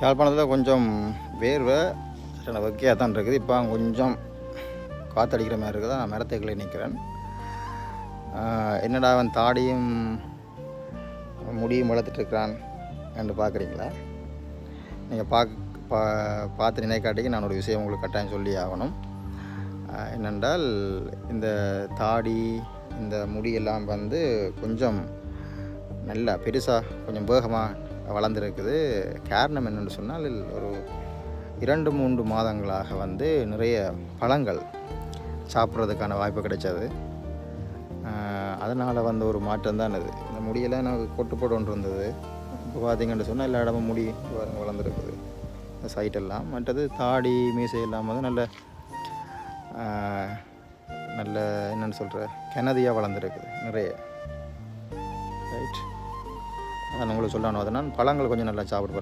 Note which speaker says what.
Speaker 1: யாழ்ப்பாணத்தில் கொஞ்சம் வேர்வை வெக்கையாக தான் இருக்குது. இப்போ கொஞ்சம் காற்றடிக்கிற மாதிரி இருக்குது. நான் மரத்துக்குள்ளே நிற்கிறேன். என்னடா அவன் தாடியும் முடியும் வளர்த்துட்ருக்கிறான் என்று பார்க்குறீங்களா? நீங்கள் பார்த்து நினைக்காட்டிக்கு நான் ஒரு விஷயம் உங்களுக்கு கட்டாயம் சொல்லி ஆகணும். என்னென்றால் இந்த தாடி இந்த முடியெல்லாம் வந்து கொஞ்சம் நல்லா பெருசாக கொஞ்சம் வேகமாக வளர்ந்துருக்குது. காரணம் என்னென்னு சொன்னால் ஒரு 2-3 மாதங்களாக வந்து நிறைய பழங்கள் சாப்பிட்றதுக்கான வாய்ப்பு கிடைச்சது. அதனால் வந்து ஒரு மாற்றம் தான் இது. இந்த முடியெல்லாம் எனக்கு கொட்டு போட்டு ஒன்று இருந்தது. இப்போ பார்த்திங்கன்னு சொன்னால் எல்லா இடமும் முடி வளர்ந்துருக்குது இந்த சைட்டெல்லாம். மற்றது தாடி மீசை எல்லாம் வந்து நல்ல நல்ல என்னென்னு சொல்கிற கிணதியாக வளர்ந்துருக்குது நிறைய. ரைட், அதான் உங்களுக்கு சொல்லணும். அதனால் பழங்கள் கொஞ்சம் நல்லா சாப்பிட்டு போகிறேன்.